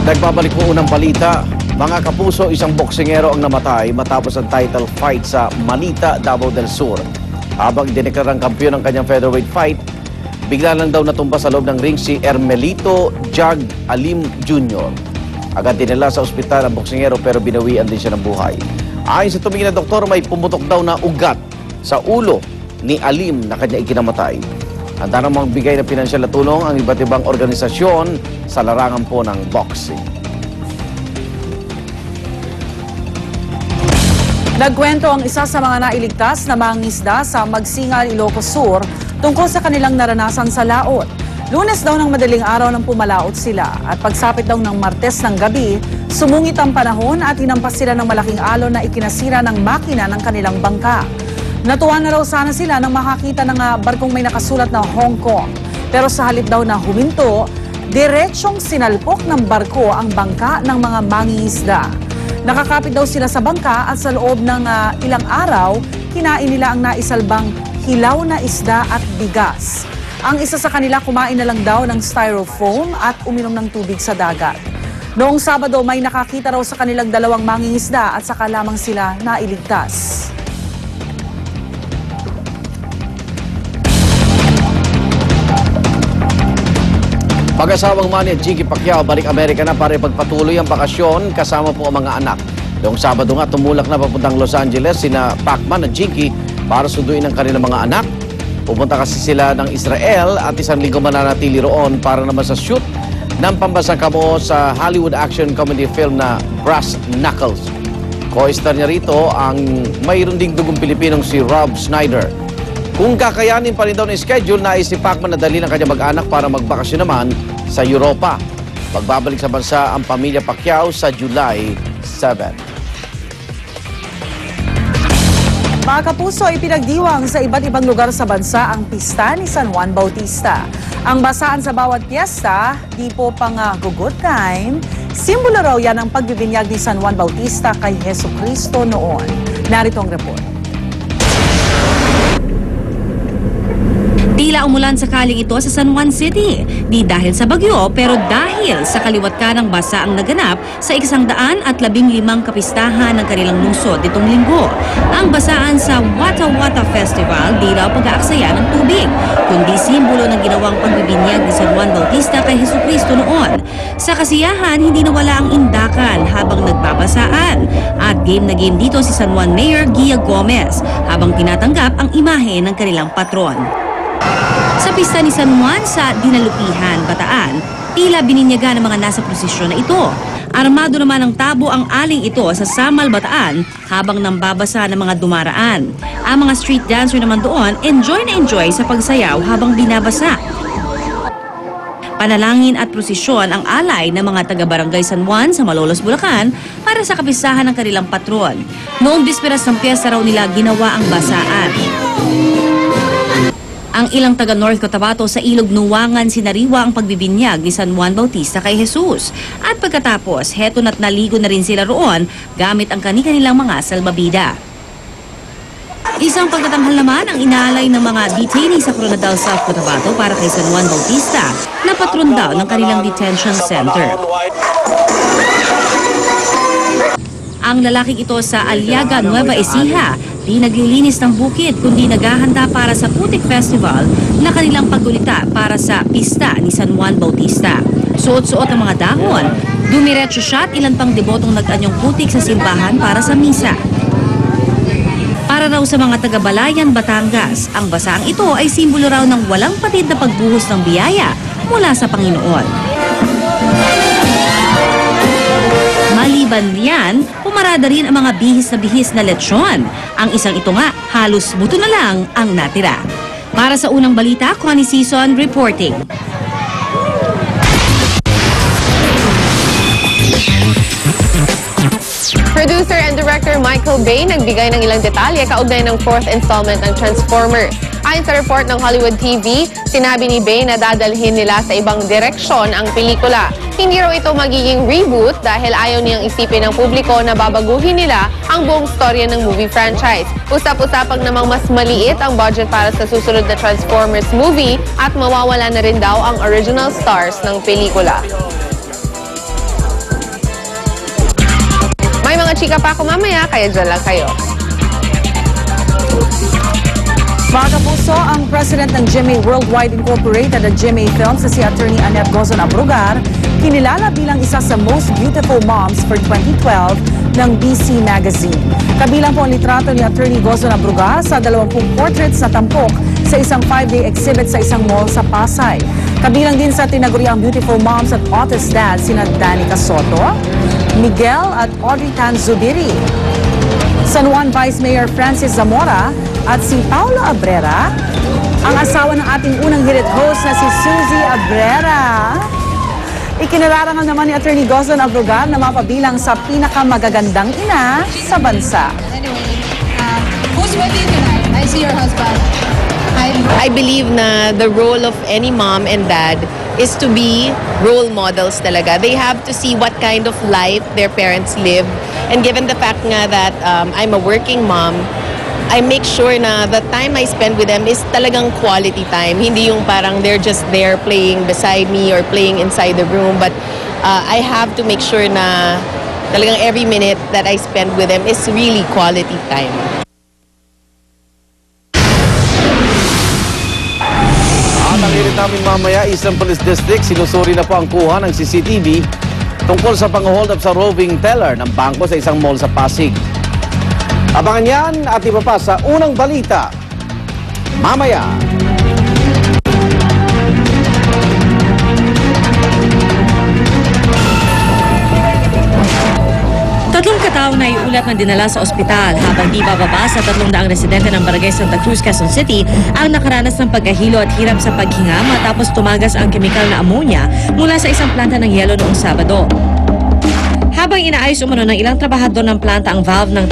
Nagbabalik po unang balita. Mga kapuso, isang boksingero ang namatay matapos ang title fight sa Manita, Davao del Sur. Habang dineklarang kampiyon ng kanyang featherweight fight, bigla lang daw natumba sa loob ng ring si Ermelito Jag Alim Jr. Agad dinala sa ospital ang boksingero pero binawian din siya ng buhay. Ayon sa tumingin na doktor, may pumutok daw na ugat sa ulo ni Alim na kanya ikinamatay. Handa namang magbigay ng pinansyal na tulong ang iba't ibang organisasyon sa larangan po ng boxing. Nagkwento ang isa sa mga nailigtas na mangingisda sa Magsingal, Ilocos Sur tungkol sa kanilang naranasan sa laot. Lunes daw ng madaling araw nang pumalaot sila at pagsapit daw ng Martes ng gabi, sumungit ang panahon at hinampas sila ng malaking alon na ikinasira ng makina ng kanilang bangka. Natuwa na raw sana sila nang makakita ng barkong may nakasulat na Hong Kong. Pero sa halip daw na huminto, diretsyong sinalpok ng barko ang bangka ng mga mangingisda. Nakakapit daw sila sa bangka at sa loob ng ilang araw, kinain nila ang naisalbang hilaw na isda at bigas. Ang isa sa kanila kumain na lang daw ng styrofoam at uminom ng tubig sa dagat. Noong Sabado, may nakakita raw sa kanilang dalawang mangingisda at saka lamang sila nailigtas. Mag-asawang Manny at Jinky Pacquiao balik Amerika na para ipagpatuloy ang bakasyon kasama po ang mga anak. Noong Sabado nga tumulak na papuntang Los Angeles sina Pacman at Jinky para sunduin ang kanilang mga anak. Pupunta kasi sila ng Israel at isang linggo mananatili roon para naman sa shoot ng pambasang kamo sa Hollywood action comedy film na Brass Knuckles. Co-star niya rito ang mayroon ding dugong Pilipinong si Rob Schneider. Kung kakayanin pa rin daw ng schedule, nais si Pacman na dali ng kanyang mag-anak para magbakasyon naman sa Europa. Pagbabalik sa bansa ang pamilya Pacquiao sa July 7. Mga kapuso, ipinagdiwang sa iba't ibang lugar sa bansa ang pista ni San Juan Bautista. Ang basaan sa bawat piyesta, di po pang good time, simbolo raw yan ang pagbibinyag ni San Juan Bautista kay Jesucristo noon. Narito ang report. Tila umulan sakaling ito sa San Juan City. Di dahil sa bagyo, pero dahil sa kaliwat kanang basa ang naganap sa 115 kapistahan ng kanilang lungsod nitong linggo. Ang basaan sa Wata Wata Festival di raw pag-aaksaya ng tubig, kundi simbolo ng ginawang pagbibinyag ni San Juan Bautista kay Jesucristo noon. Sa kasiyahan, hindi nawala ang indakan habang nagbabasaan. At game na game dito si San Juan Mayor Gia Gomez habang tinatanggap ang imahe ng kanilang patron. Sa pista ni San Juan sa Dinalupihan, Bataan, tila bininyaga ng mga nasa prosesyon na ito. Armado naman ng tabo ang aling ito sa Samal, Bataan habang nambabasa ng mga dumaraan. Ang mga street dancer naman doon enjoy na enjoy sa pagsayaw habang binabasa. Panalangin at prosesyon ang alay ng mga taga-barangay San Juan sa Malolos, Bulacan para sa kapistahan ng kanilang patron. Noong bisperas ng piyesta raw nila ginawa ang basaan. Ang ilang taga North Cotabato sa Ilog Nuwangan sinariwa ang pagbibinyag ni San Juan Bautista kay Jesus. At pagkatapos, heto na't naligo na rin sila roon gamit ang kanilang mga salbabida. Isang pagtatanghal naman ang inaalay ng mga detainee sa Coronadal, South Cotabato para kay San Juan Bautista na patron daw ng kanilang detention center. Ang lalaking ito sa Aliaga, Nueva Ecija, di naglilinis ng bukid kundi naghahanda para sa Putik Festival na kanilang paggulita para sa pista ni San Juan Bautista. Suot-suot ang mga dahon, dumiretso siya at ilan pang debotong nag-anyong putik sa simbahan para sa misa. Para raw sa mga taga-Balayan, Batangas, ang basaang ito ay simbolo raw ng walang patid na pagbuhos ng biyaya mula sa Panginoon. Maliban riyan, pumarada rin ang mga bihis na lechon. Ang isang ito nga, halos buto na lang ang natira. Para sa unang balita, Connie Season reporting. Producer and director Michael Bay nagbigay ng ilang detalye kaugnay ng 4th installment ng Transformer. Ayon sa report ng Hollywood TV, sinabi ni Bay na dadalhin nila sa ibang direksyon ang pelikula. Hindi raw ito magiging reboot dahil ayaw niyang isipin ng publiko na babaguhin nila ang buong storya ng movie franchise. Usap-usapang namang mas maliit ang budget para sa susunod na Transformers movie at mawawala na rin daw ang original stars ng pelikula. chika pa ako mamaya, kaya dyan lang kayo. Mga kapuso, ang president ng GMA Worldwide Incorporated at GMA Films na si Attorney Annette Gozon Abrugar, kinilala bilang isa sa Most Beautiful Moms for 2012 ng BC Magazine. Kabilang po ang litrato ni Attorney Gozon Abrugar sa 20 portraits na tampok sa isang 5-day exhibit sa isang mall sa Pasay. Kabilang din sa tinaguriang Beautiful Moms at Otis Dad sina Danica Soto, Miguel at Audrey Tan Zubiri, San Juan Vice Mayor Francis Zamora at si Paolo Abrera, ang asawa ng ating unang hirit host na si Suzy Abrera. Ikinararangal naman ni Attorney Gozon Abrugar na mapabilang sa pinakamagagandang ina sa bansa. Anyway, who's with you tonight? I see your husband. I believe na the role of any mom and dad is to be role models talaga. They have to see what kind of life their parents live. And given the fact nga that I'm a working mom, I make sure na the time I spend with them is talagang quality time. Hindi yung parang they're just there playing beside me or playing inside the room. But I have to make sure na talagang every minute that I spend with them is really quality time. At ang hirit namin mamaya, Eastern Police District, sinusuri na po ang kuha ng CCTV tungkol sa pang-hold up sa roving teller ng bangko sa isang mall sa Pasig. Abangan yan at iba pa sa unang balita mamaya. Tatlong katao na iulat na dinala sa ospital habang di bababa sa 300 residente ng Barangay Santa Cruz, Quezon City ang nakaranas ng pagkahilo at hirap sa paghinga matapos tumagas ang kemikal na ammonia mula sa isang planta ng yelo noong Sabado. Habang inaayos umano ng ilang trabahador ng planta ang valve ng